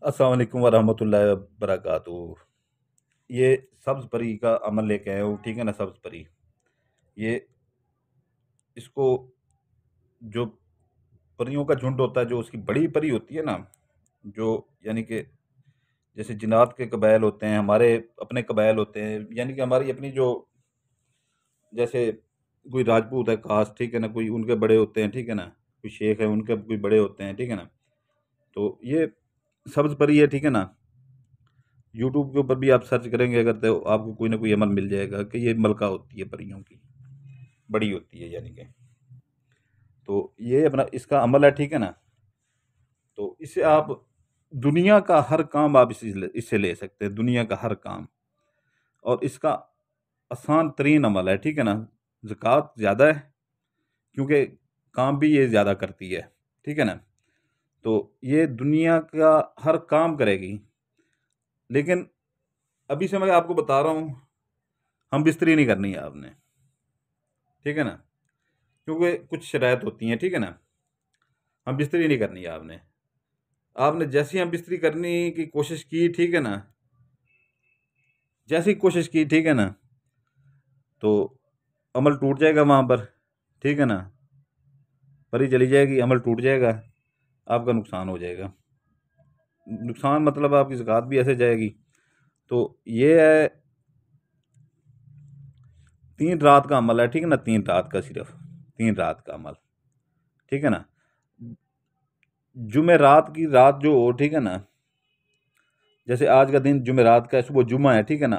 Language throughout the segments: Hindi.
अस्सलाम वालेकुम वरहमतुल्लाहि वबरकातुहू। ये सब्ज़ परी का अमल लेके आया हूँ, ठीक है ना? सब्ज़ परी, ये इसको जो परियों का झुंड होता है, जो उसकी बड़ी परी होती है ना, जो यानी कि जैसे जिन्नात के कबाइल होते हैं, हमारे अपने कबाइल होते हैं, यानी कि हमारी अपनी जो जैसे कोई राजपूत है खास, ठीक है ना? कोई उनके बड़े होते हैं, ठीक है ना? कोई शेख है, उनके कोई बड़े होते हैं, ठीक है ना? तो ये सब्ज़ परी है, ठीक है ना? यूट्यूब के ऊपर भी आप सर्च करेंगे अगर, तो आपको कोई ना कोई अमल मिल जाएगा कि ये मलका होती है परियों की, बड़ी होती है यानी कि। तो ये अपना इसका अमल है, ठीक है ना? तो इससे आप दुनिया का हर काम आप इससे ले सकते हैं, दुनिया का हर काम। और इसका आसान तरीन अमल है, ठीक है ना? ज़कात ज़्यादा है, क्योंकि काम भी ये ज़्यादा करती है, ठीक है ना? तो ये दुनिया का हर काम करेगी। लेकिन अभी से मैं आपको बता रहा हूँ, हम बिस्तरी नहीं करनी है आपने, ठीक है ना? क्योंकि कुछ शराइत होती हैं, ठीक है ना? हम बिस्तरी नहीं करनी है आपने। आपने जैसे ही हम बिस्तरी करने की कोशिश की, ठीक है ना? जैसे ही कोशिश की, ठीक है ना? तो अमल टूट जाएगा वहाँ पर, ठीक है ना? परी चली जाएगी, अमल टूट जाएगा, आपका नुकसान हो जाएगा। नुकसान मतलब आपकी ज़कात भी ऐसे जाएगी। तो ये है 3 रात का अमल है, ठीक है ना? 3 रात का, सिर्फ़ 3 रात का अमल, ठीक है ना? जुमेरात की रात जो हो, ठीक है ना? जैसे आज का दिन जुमेरात का है, सुबह जुम्मा है, ठीक है ना?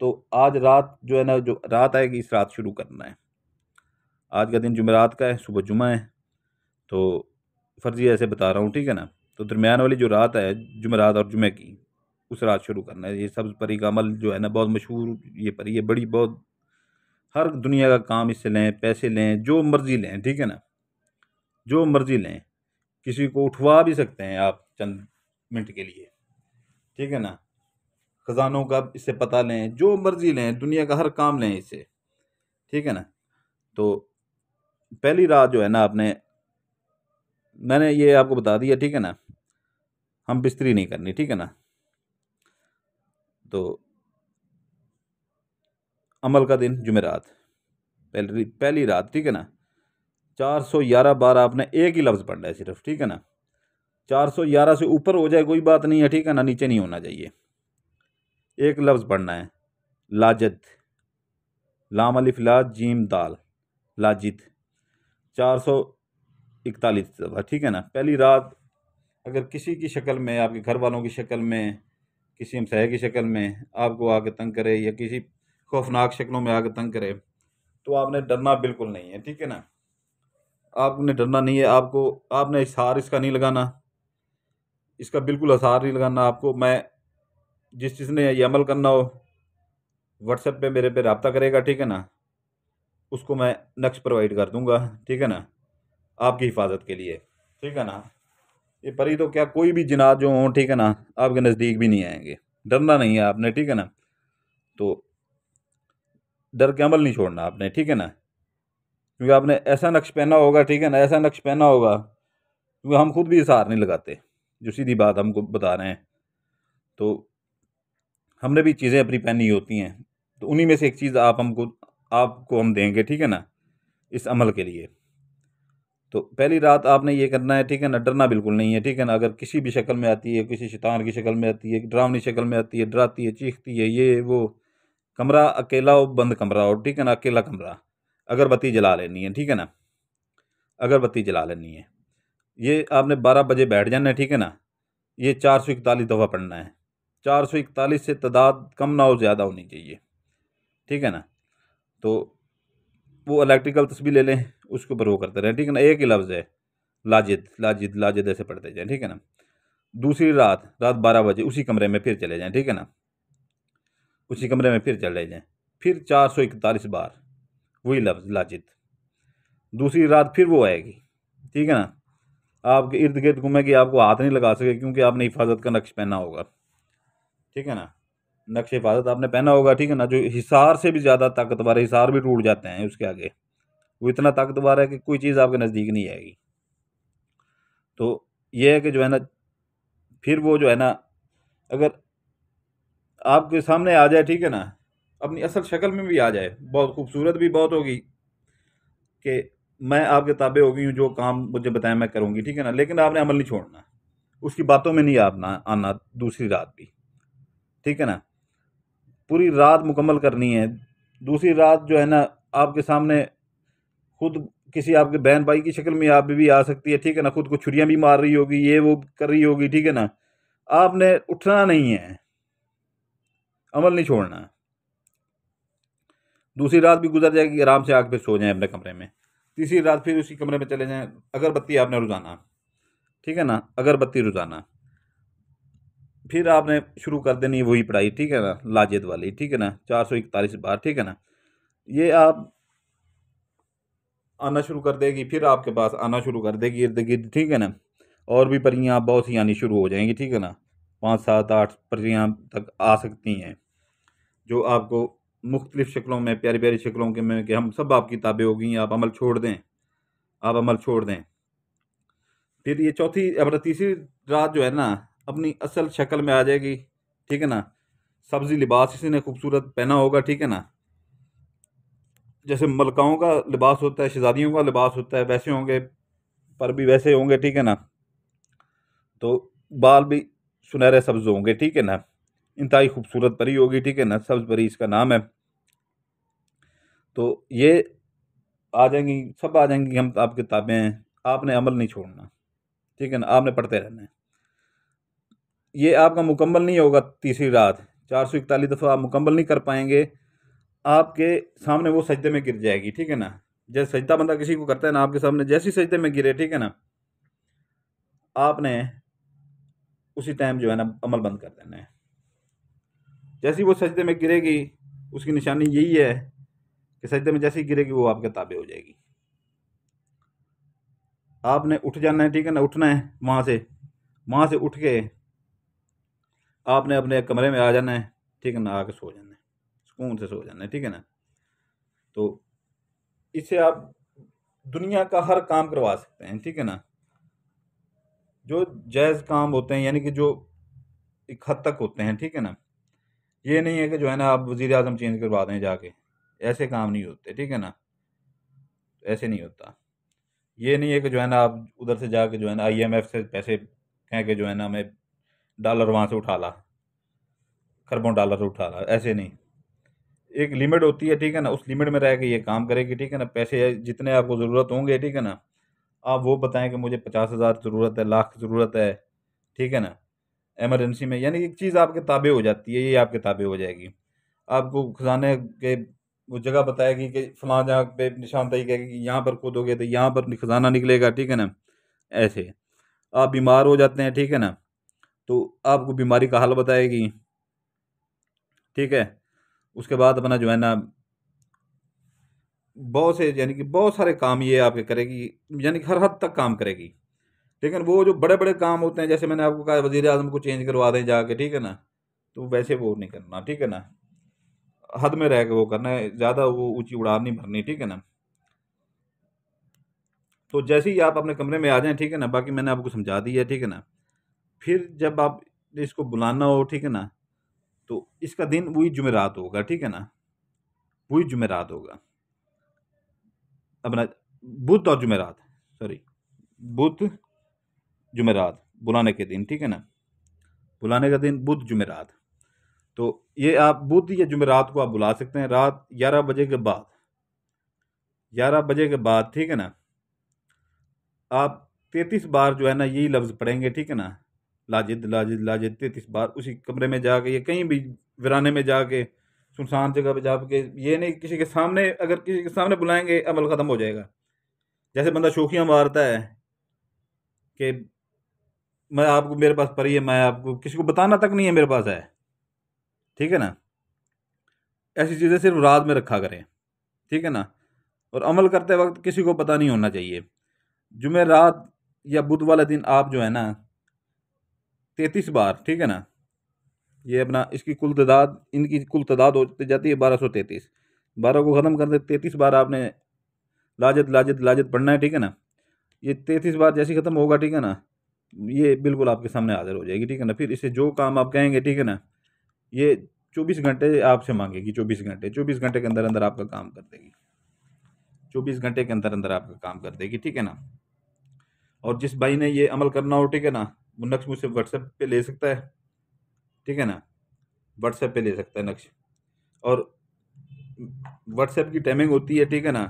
तो आज रात जो है ना, जो रात आएगी इस रात शुरू करना है। आज का दिन जुमेरात का है, सुबह जुम्मा है, तो फ़र्ज़ी ऐसे बता रहा हूँ, ठीक है ना? तो दरमियान वाली जो रात है जुमेरात और जुमे की, उस रात शुरू करना है। ये सब्ज़ परी का अमल जो है ना, बहुत मशहूर ये परी है, बड़ी बहुत, हर दुनिया का काम इससे लें, पैसे लें, जो मर्ज़ी लें, ठीक है ना? जो मर्ज़ी लें, किसी को उठवा भी सकते हैं आप चंद मिनट के लिए, ठीक है ना? खजानों का इससे पता लें, जो मर्ज़ी लें, दुनिया का हर काम लें इससे, ठीक है ना? तो पहली रात जो है ना, मैंने ये आपको बता दिया, ठीक है ना? हम बिस्तरी नहीं करनी, ठीक है ना? तो अमल का दिन जुमेरात, पहली पहली रात, ठीक है ना? 411 बार आपने एक ही लफ्ज़ पढ़ना है सिर्फ, ठीक है ना? 411 से ऊपर हो जाए कोई बात नहीं है, ठीक है ना? नीचे नहीं होना चाहिए। एक लफ्ज़ पढ़ना है, लाजत, लाम अलिफ ला जीम दाल, लाजित, 441 दफ़ा, ठीक है ना? पहली रात अगर किसी की शक्ल में, आपके घर वालों की शक्ल में, किसी हमसाये की शक्ल में आपको आके तंग करे, या किसी खौफनाक शक्लों में आके तंग करे, तो आपने डरना बिल्कुल नहीं है, ठीक है ना? आपने डरना नहीं है, आपने इशार इसका नहीं लगाना, इसका बिल्कुल आसार नहीं लगाना आपको। मैं जिस जिसने ये अमल करना हो, व्हाट्सएप पे मेरे पे रब्ता करेगा, ठीक है ना? उसको मैं नक्श प्रोवाइड कर दूंगा, ठीक है ना? आपकी हिफाजत के लिए, ठीक है ना? ये परी तो क्या, कोई भी जिनात जो हों, ठीक है ना, आपके नज़दीक भी नहीं आएंगे। डरना नहीं है आपने, ठीक है ना? तो डर के अमल नहीं छोड़ना आपने, ठीक है ना? क्योंकि आपने ऐसा नक्श पहना होगा, ठीक है ना? ऐसा नक्श पहना होगा, क्योंकि हम खुद भी हिसार नहीं लगाते, जो सीधी बात हमको बता रहे हैं। तो हमने भी चीज़ें अपनी पहनी होती हैं, तो उन्हीं में से एक चीज़ आपको हम देंगे, ठीक है ना? इस अमल के लिए। तो पहली रात आपने ये करना है, ठीक है ना? डरना बिल्कुल नहीं है, ठीक है ना? अगर किसी भी शक्ल में आती है, किसी शैतान की शक्ल में आती है, डरावनी शक्ल में आती है, डराती है, चीखती है, ये वो, कमरा अकेला हो, बंद कमरा हो, ठीक है ना? अकेला कमरा, अगरबत्ती जला लेनी है, ठीक है ना? अगरबत्ती जला लेनी है। ये आपने 12 बजे बैठ जाना है, ठीक है ना? ये 441 दफ़ा पढ़ना है। 441 से तादाद कम ना हो, ज़्यादा होनी चाहिए, ठीक है ना? तो वो इलेक्ट्रिकल तस्बीह ले लें, उसके ऊपर वो करते रहें, ठीक है ना? एक ही लफ्ज़ है, लाजिद लाजिद लाजिद, ऐसे पढ़ते जाएँ, ठीक है ना? दूसरी रात, रात 12 बजे उसी कमरे में फिर चले जाएँ, ठीक है ना? उसी कमरे में फिर चले जाएँ, फिर 441 बार वही लफ्ज़ लाजिद। दूसरी रात फिर वो आएगी, ठीक है ना? आपके इर्द गिर्द घूमेगी, आपको हाथ नहीं लगा सके, क्योंकि आपने हिफाजत का नक्श पहना होगा, ठीक है ना? नक्श हिफाजत आपने पहना होगा, ठीक है ना? जो हिसार से भी ज़्यादा ताकतवर है, हिसार भी टूट जाते हैं उसके आगे। वो इतना ताकतवर है कि कोई चीज़ आपके नज़दीक नहीं आएगी। तो ये है कि जो है ना, फिर वो जो है ना, अगर आपके सामने आ जाए, ठीक है ना, अपनी असल शक्ल में भी आ जाए, बहुत खूबसूरत भी बहुत होगी कि मैं आपके ताबे हो गई हूँ, जो काम मुझे बताया मैं करूँगी, ठीक है ना, लेकिन आपने अमल नहीं छोड़ना, उसकी बातों में नहीं आना आना दूसरी रात भी, ठीक है ना, पूरी रात मुकम्मल करनी है। दूसरी रात जो है ना, आपके सामने खुद किसी आपके बहन भाई की शक्ल में आप भी आ सकती है, ठीक है ना, खुद को छुरियां भी मार रही होगी, ये वो कर रही होगी, ठीक है ना, आपने उठना नहीं है, अमल नहीं छोड़ना। दूसरी रात भी गुजर जाएगी, आराम से आके फिर सो जाएं अपने कमरे में। तीसरी रात फिर उसी कमरे में चले जाएं, अगरबत्ती आपने रोजाना, ठीक है ना, अगरबत्ती रोजाना। फिर आपने शुरू कर देनी है वही पढ़ाई, ठीक है ना, लाजिद वाली, ठीक है ना, 441 बार, ठीक है ना, ये आप आना शुरू कर देगी, फिर आपके पास आना शुरू कर देगी इर्द गिर्द, ठीक है ना, और भी परियां बहुत सी आनी शुरू हो जाएंगी, ठीक है ना, 5 7 8 परियां तक आ सकती हैं, जो आपको मुख्तलिफ शक्लों में, प्यारी प्यारी शक्लों के में, कि हम सब आपकी ताबे हो गई, आप अमल छोड़ दें, आप अमल छोड़ दें। फिर ये चौथी अपना तीसरी रात जो है ना, अपनी असल शक्ल में आ जाएगी, ठीक है ना, सब्जी लिबास किसी ने खूबसूरत पहना होगा, ठीक है ना, जैसे मलकाओं का लिबास होता है, शहजादियों का लिबास होता है, वैसे होंगे, पर भी वैसे होंगे, ठीक है ना, तो बाल भी सुनहरे सब्ज होंगे, ठीक है ना, इंतहाई खूबसूरत परी होगी, ठीक है ना, सब्ज परी इसका नाम है। तो ये आ जाएंगी, सब आ जाएंगी, हम आपकी किताबें हैं, आपने अमल नहीं छोड़ना, ठीक है ना, आपने पढ़ते रहना है। ये आपका मुकम्मल नहीं होगा, तीसरी रात 441 दफ़ा आप मुकम्मल नहीं कर पाएंगे, आपके सामने वो सजदे में गिर जाएगी, ठीक है ना, जैसे सजदा बंदा किसी को करता है ना, आपके सामने जैसी सजदे में गिरे, ठीक है ना, आपने उसी टाइम जो है ना अमल बंद कर देना है। जैसी वो सजदे में गिरेगी, उसकी निशानी यही है कि सजदे में जैसी गिरेगी वो आपके ताबे हो जाएगी। आपने उठ जाना है, ठीक है ना, उठना है वहाँ से उठ के आपने अपने कमरे में आ जाना है, ठीक है ना, आके सो जाना है, सुकून से सो जाना है, ठीक है ना। तो इससे आप दुनिया का हर काम करवा सकते हैं, ठीक है ना, जो जायज़ काम होते हैं, यानी कि जो एक हद तक होते हैं, ठीक है ना, ये नहीं है कि जो है ना आप वज़ीर आज़म चेंज करवा दें जाके, ऐसे काम नहीं होते, ठीक है ना, ऐसे नहीं होता। ये नहीं है कि जो है ना आप उधर से जाके जो है ना आईएमएफ से पैसे कह के जो है ना हमें डॉलर वहाँ से उठा ला, खरबों डॉलर उठा ला, ऐसे नहीं। एक लिमिट होती है, ठीक है ना, उस लिमिट में रह के ये काम करेगी, ठीक है ना, पैसे जितने आपको ज़रूरत होंगे, ठीक है ना, आप वो बताएं कि मुझे 50,000 ज़रूरत है, लाख ज़रूरत है, ठीक है ना, इमरजेंसी में, यानी एक चीज़ आपके ताबे हो जाती है, ये आपके ताबे हो जाएगी। आपको खजाने के वो जगह बताएगी कि फलां जगह पे निशानदही करेगी कि यहाँ पर खोदोगे तो यहाँ पर खजाना निकलेगा, ठीक है ना, ऐसे। आप बीमार हो जाते हैं, ठीक है ना, तो आपको बीमारी का हल बताएगी, ठीक है। उसके बाद अपना जो है ना बहुत से, यानी कि बहुत सारे काम ये आपके करेगी, यानी कि हर हद तक काम करेगी। लेकिन वो जो बड़े बड़े काम होते हैं, जैसे मैंने आपको कहा वजीर आजम को चेंज करवा दें जाके, ठीक है ना, तो वैसे वो नहीं करना, ठीक है ना, हद में रह के वो करना है, ज़्यादा वो ऊंची उड़ान नहीं भरनी, ठीक है ना। तो जैसे ही आप अपने कमरे में आ जाएं, ठीक है ना, बाकी मैंने आपको समझा दिया है, ठीक है ना, फिर जब आप इसको बुलाना हो, ठीक है ना, तो इसका दिन वही जुमेरात होगा, ठीक है ना, वही जुमेरात होगा अपना, बुध और जुमेरात, सॉरी, बुध जुमेरात बुलाने के दिन, ठीक है ना, बुलाने का दिन बुध जुमेरात। तो ये आप बुध या जुमेरात को आप बुला सकते हैं रात 11 बजे के बाद, 11 बजे के बाद, ठीक है ना, आप 33 बार जो है ना यही लफ्ज़ पढ़ेंगे, ठीक है ना, लाजिद लाजिद लाजिद 33 बार उसी कमरे में जाके या कहीं भी वीराने में जाके, सुनसान जगह पे जाके, ये नहीं किसी के सामने, अगर किसी के सामने बुलाएंगे अमल ख़त्म हो जाएगा। जैसे बंदा शोखियाँ मारता है कि मैं आपको, मेरे पास पड़ी है, मैं आपको किसी को बताना तक नहीं है मेरे पास है, ठीक है ना, ऐसी चीज़ें सिर्फ रात में रखा करें, ठीक है ना, और अमल करते वक्त किसी को पता नहीं होना चाहिए। जुमेरात या बुध वाला दिन आप जो है ना 33 बार, ठीक है ना, ये अपना इसकी कुल तादाद, इनकी कुल तादाद होती जाती है 1233, 12 को ख़त्म कर दे, 33 बार आपने लाजिद लाजिद लाजिद पढ़ना है, ठीक है ना। ये 33 बार जैसे ही ख़त्म होगा, ठीक है ना, ये बिल्कुल आपके सामने हाजिर हो जाएगी, ठीक है ना। फिर इसे जो काम आप कहेंगे, ठीक है ना, ये 24 घंटे आपसे मांगेगी, 24 घंटे के अंदर अंदर आपका काम कर देगी, 24 घंटे के अंदर अंदर आपका काम कर देगी, ठीक है ना। और जिस भाई ने ये अमल करना हो, ठीक है ना, वो नक्श मुझसे व्हाट्सएप पे ले सकता है, ठीक है ना, व्हाट्सएप पे ले सकता है नक्श। और व्हाट्सएप की टाइमिंग होती है, ठीक है ना,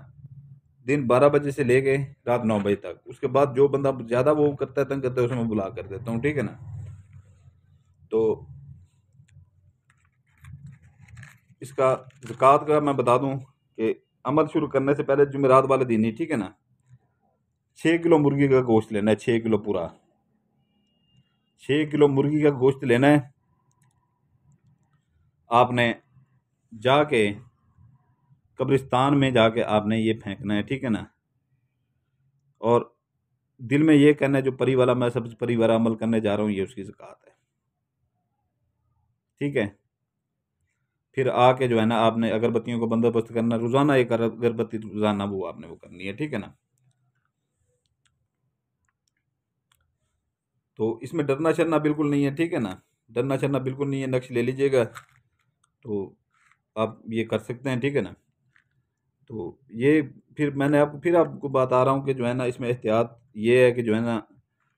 दिन 12 बजे से लेके रात 9 बजे तक। उसके बाद जो बंदा ज़्यादा वो करता है, तंग करता है, उसे मैं बुला कर देता हूँ, ठीक है ना। तो इसका ज़कात का मैं बता दूं कि अमल शुरू करने से पहले जुमेरात वाले दिन ही, ठीक है ना, 6 किलो मुर्गी का गोश्त लेना है, 6 किलो पूरा, 6 किलो मुर्गी का गोश्त लेना है। आपने जाके कब्रिस्तान में जाके आपने ये फेंकना है, ठीक है ना। और दिल में ये कहना है, जो परी वाला मैं सबसे परी वाला अमल करने जा रहा हूँ, ये उसकी ज़कात है, ठीक है। फिर आके जो है ना, आपने अगरबत्तियों का बंदोबस्त करना, रोज़ाना एक अगरबत्ती रोज़ाना वो आपने वो करनी है, ठीक है ना। तो इसमें डरना शरना बिल्कुल नहीं है, ठीक है ना, डरना शरना बिल्कुल नहीं है। नक्श ले लीजिएगा तो आप ये कर सकते हैं, ठीक है ना। तो ये फिर मैंने आपको बता रहा हूँ कि जो है ना, इसमें एहतियात ये है कि जो है ना,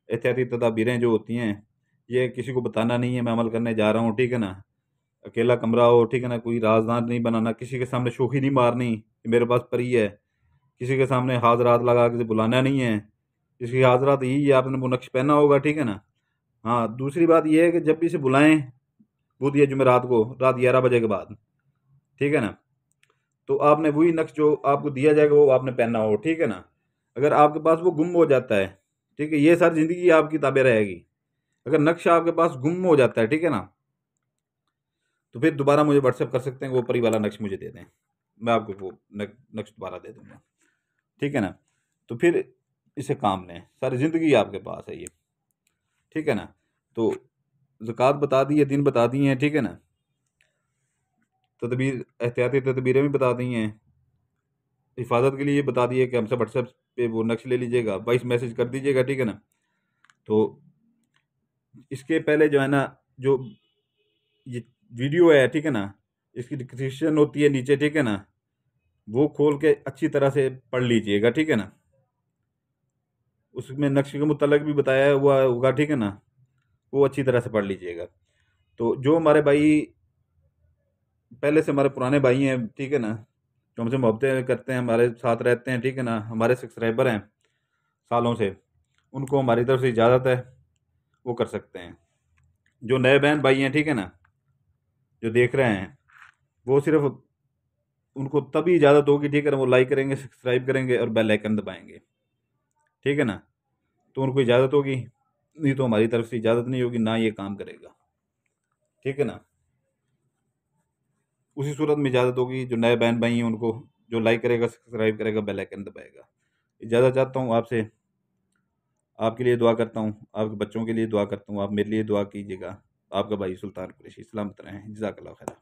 एहतियाती तदाबीरें जो होती हैं, ये किसी को बताना नहीं है मैं अमल करने जा रहा हूँ, ठीक है ना। अकेला कमरा हो, ठीक है ना, कोई राजदार नहीं बनाना, किसी के सामने शोखी नहीं मारनी कि मेरे पास परी है, किसी के सामने हाथ लगा के बुलाना नहीं है। इसकी हाजरात यही है, आपने वो नक्श पहना होगा, ठीक है ना। हाँ, दूसरी बात ये है कि जब भी इसे बुलाएं बुध या जुमेरात को रात 11 बजे के बाद, ठीक है ना, तो आपने वही नक्श जो आपको दिया जाएगा वो आपने पहनना हो, ठीक है ना। अगर आपके पास वो गुम हो जाता है, ठीक है, ये सारी ज़िंदगी आपकी ताबे रहेगी। अगर नक्श आपके पास गुम हो जाता है, ठीक है ना, तो फिर दोबारा मुझे व्हाट्सएप कर सकते हैं, वो परी वाला नक्श मुझे दे दें, मैं आपको वो नक्श दोबारा दे दूंगा, ठीक है ना। तो फिर इसे काम लें, सारी ज़िंदगी आपके पास है ये, ठीक है ना। तो ज़कात बता दी है, दिन बता दिए हैं, ठीक है ना। तदबीर एहतियाती तदबीरें भी बता दी हैं, हिफाजत के लिए बता दिए कि हमसे व्हाट्सएप पे वो नक्श ले लीजिएगा, वॉइस मैसेज कर दीजिएगा, ठीक है ना। तो इसके पहले जो है ना, जो ये वीडियो है, ठीक है ना, इसकी डिस्क्रिप्शन होती है नीचे, ठीक है ना, वो खोल के अच्छी तरह से पढ़ लीजिएगा, ठीक है ना। उसमें नक्श के मुतल्लिक भी बताया हुआ होगा, ठीक है ना, वो अच्छी तरह से पढ़ लीजिएगा। तो जो हमारे भाई पहले से हमारे पुराने भाई हैं, ठीक है ना, जो हमसे मोहब्बतें करते हैं, हमारे साथ रहते हैं, ठीक है ना, हमारे सब्सक्राइबर हैं सालों से, उनको हमारी तरफ से इजाज़त है, वो कर सकते हैं। जो नए बहन भाई हैं, ठीक है ना, जो देख रहे हैं, वो सिर्फ उनको तभी इजाज़त होगी, ठीक है ना, वो लाइक करेंगे, सब्सक्राइब करेंगे और बेल आइकन दबाएंगे, ठीक है ना, तो उनको इजाज़त होगी। नहीं तो हमारी तरफ से इजाज़त नहीं होगी, ना ये काम करेगा, ठीक है ना। उसी सूरत में इजाज़त होगी, जो नए बहन भाई हैं उनको, जो लाइक करेगा, सब्सक्राइब करेगा, बेल आइकन दबाएगा। इजाज़त चाहता हूँ आपसे, आपके लिए दुआ करता हूँ, आपके बच्चों के लिए दुआ करता हूँ, आप मेरे लिए दुआ कीजिएगा। आपका भाई सुल्तान कुरैशी, सलामत रहें, जज़ाकल्लाह खैर।